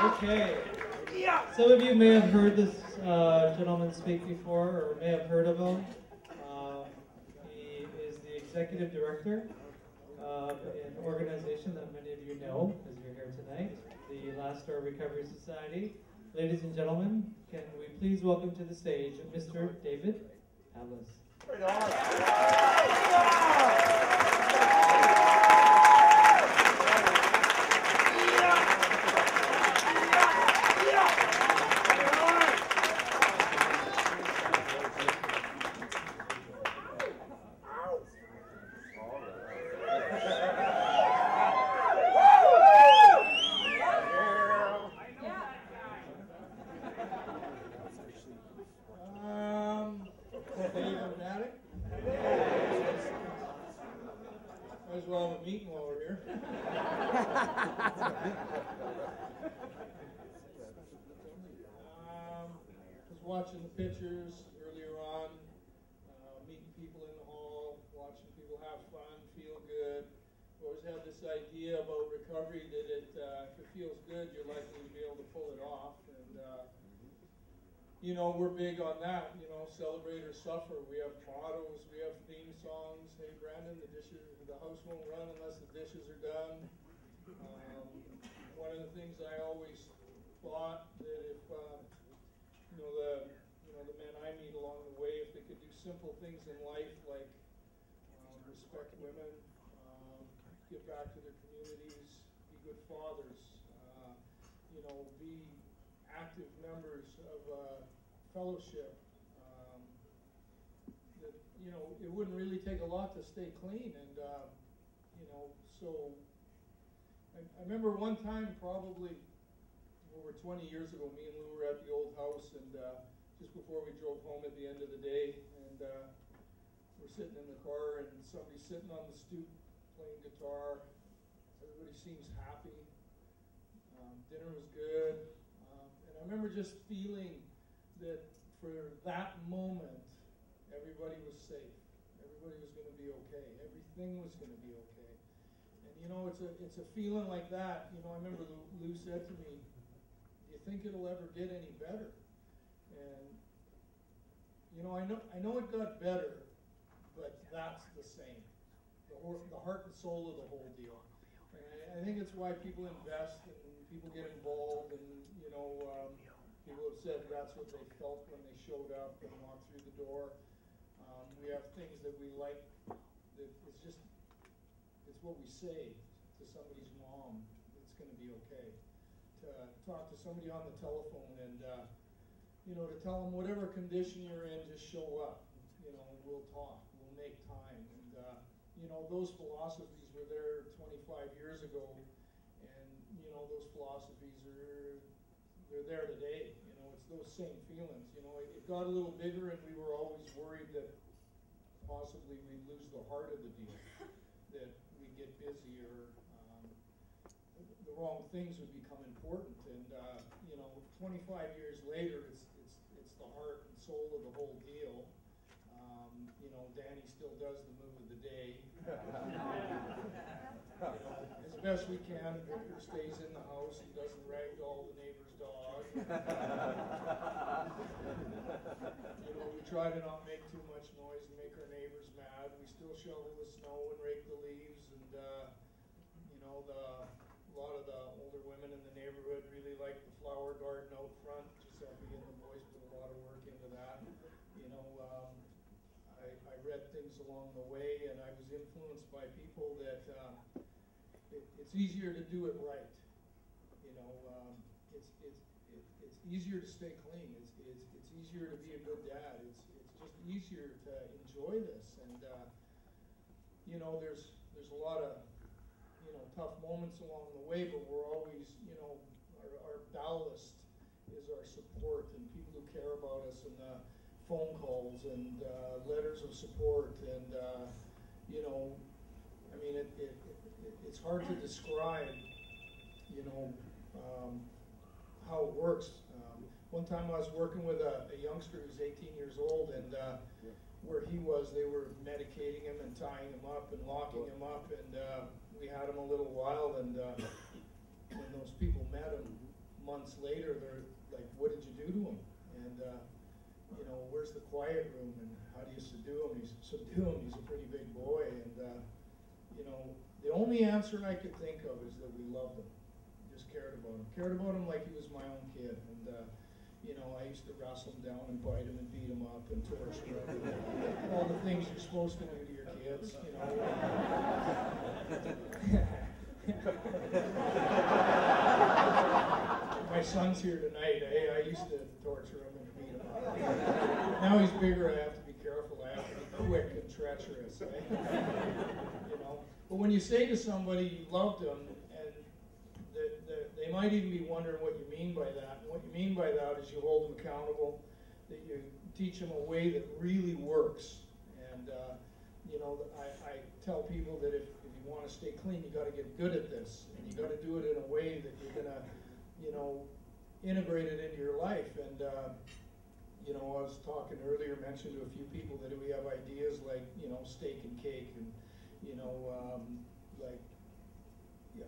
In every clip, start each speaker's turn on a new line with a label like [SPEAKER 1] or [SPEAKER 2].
[SPEAKER 1] Okay. Some of you may have heard this gentleman speak before, or may have heard of him. He is the executive director of an organization that many of you know, as you're here tonight, the Last Star Recovery Society. Ladies and gentlemen, can we please welcome to the stage Mr. David Pavlus.
[SPEAKER 2] Right on.
[SPEAKER 3] Watching the pictures earlier on, meeting people in the hall, watching people have fun, feel good. Always had this idea about recovery that if it feels good, you're likely to be able to pull it off. And you know, we're big on that. You know, celebrate or suffer. We have mottos, we have theme songs. Hey, Brandon, the house won't run unless the dishes are done. One of the things I always thought that if the men I meet along the way, if they could do simple things in life like respect women, give back to their communities, be good fathers, be active members of fellowship, that it wouldn't really take a lot to stay clean. And so I remember one time, probably over 20 years ago, me and Lou were at the old house, and just before we drove home at the end of the day, and we're sitting in the car, and somebody's sitting on the stoop playing guitar. Everybody seems happy. Dinner was good. And I remember just feeling that for that moment, everybody was safe. Everybody was going to be okay. Everything was going to be okay. And it's a feeling like that. I remember Lou said to me, "Do you think it'll ever get any better?" And I know it got better, but that's the same. The heart and soul of the whole deal. And I think it's why people invest and people get involved, and people have said that's what they felt when they showed up and walked through the door. We have things that we like that it's what we say to somebody's mom. It's going to be okay. To talk to somebody on the telephone and to tell them whatever condition you're in, just show up. We'll talk, we'll make time. And those philosophies were there 25 years ago, and those philosophies they're there today. It's those same feelings. It got a little bigger, and we were always worried that possibly we'd lose the heart of the deal, that we'd get busy, or the wrong things would become important. And 25 years later, it's the heart and soul of the whole deal. Danny still does the move of the day. As best we can, Victor stays in the house and doesn't ragdoll the neighbor's dog. We try to not make too much noise and make our neighbors mad. We still shovel the snow and rake the leaves, and a lot of the older women in the neighborhood really like the flower garden out front. Giuseppe and the boys put a lot of work into that. I read things along the way, and I was influenced by people that it's easier to do it right. It's easier to stay clean. It's easier to be a good dad. It's just easier to enjoy this. And there's a lot of tough moments along the way, but we're always our ballast is our support and people who care about us, and phone calls and letters of support, and it's hard to describe how it works. One time I was working with a youngster who's 18 years old, and where he was, they were medicating him and tying him up and locking him up, and we had him a little while, and when those people met him, months later, they're like, what did you do to him? And, you know, where's the quiet room, and how do you subdue him? He's a pretty big boy, and, you know, the only answer I could think of is that we loved him, just cared about him like he was my own kid. And, you know, I used to wrestle him down and bite him and beat him up and torture him, and all the things you're supposed to do to your kids, you know. My son's here tonight. I used to torture him and beat him up. Now he's bigger, I have to be careful. I have to be quick and treacherous. You know. But when you say to somebody you loved them, and they might even be wondering what you mean by that. And what you mean by that is you hold them accountable, that you teach them a way that really works. And you know, I tell people that if you want to stay clean, you got to get good at this, and you got to do it in a way that you're gonna, you know, integrate it into your life. And you know, I was talking earlier, mentioned to a few people that we have ideas like, you know, steak and cake, and you know, like,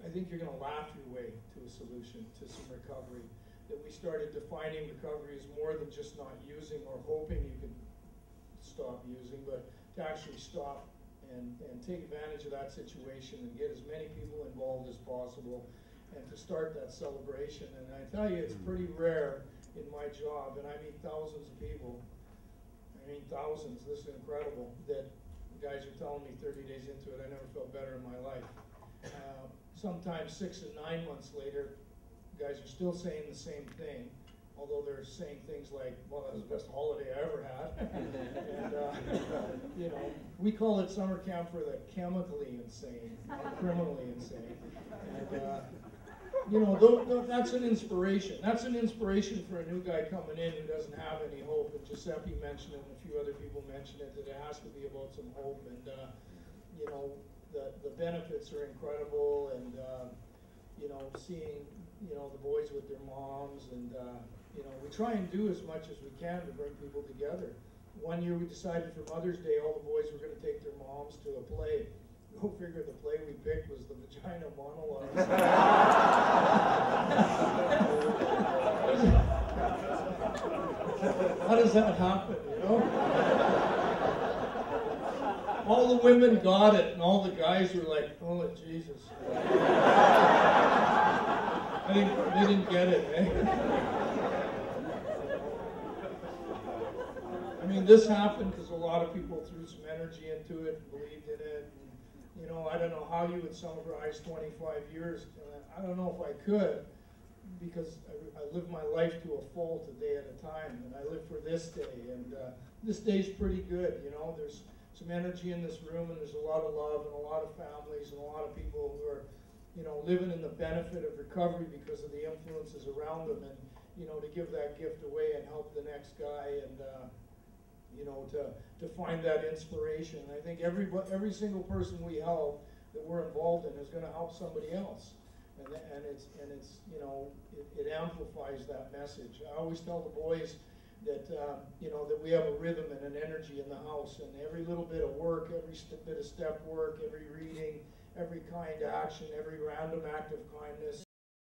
[SPEAKER 3] I think you're going to laugh your way to a solution, to some recovery. That we started defining recovery as more than just not using or hoping you can stop using, but to actually stop and take advantage of that situation and get as many people involved as possible, and to start that celebration. And I tell you, it's pretty rare in my job, and I meet thousands of people. I mean thousands, this is incredible, that guys are telling me 30 days into it, I never felt better in my life. Sometimes 6 and 9 months later, guys are still saying the same thing, although they're saying things like, well, that was the best holiday I ever had. And, you know, we call it summer camp for the chemically insane, not criminally insane. And, you know, that's an inspiration. That's an inspiration for a new guy coming in who doesn't have any hope. And Giuseppe mentioned it, and a few other people mentioned it, that it has to be about some hope. And, you know, the benefits are incredible. And, you know, seeing, you know, the boys with their moms. And, you know, we try and do as much as we can to bring people together. One year we decided for Mother's Day all the boys were going to take their moms to a play. Go figure, the play we picked was the Vagina Monologue. How does that happen, you know? All the women got it, and all the guys were like, oh, Jesus. They didn't get it, eh? I mean, this happened because a lot of people threw some energy into it and believed in it. And, you know, I don't know how you would summarize 25 years. I don't know if I could, because I live my life to a full, a day at a time, and I live for this day. And this day's pretty good, you know. There's some energy in this room, and there's a lot of love, and a lot of families, and a lot of people who are, you know, living in the benefit of recovery because of the influences around them, and, you know, to give that gift away and help the next guy, and you know, to find that inspiration. I think every single person we help that we're involved in is going to help somebody else, and it's you know, it amplifies that message. I always tell the boys that you know, that we have a rhythm and an energy in the house, and every little bit of work, every bit of step work, every reading, every kind action, every random act of kindness,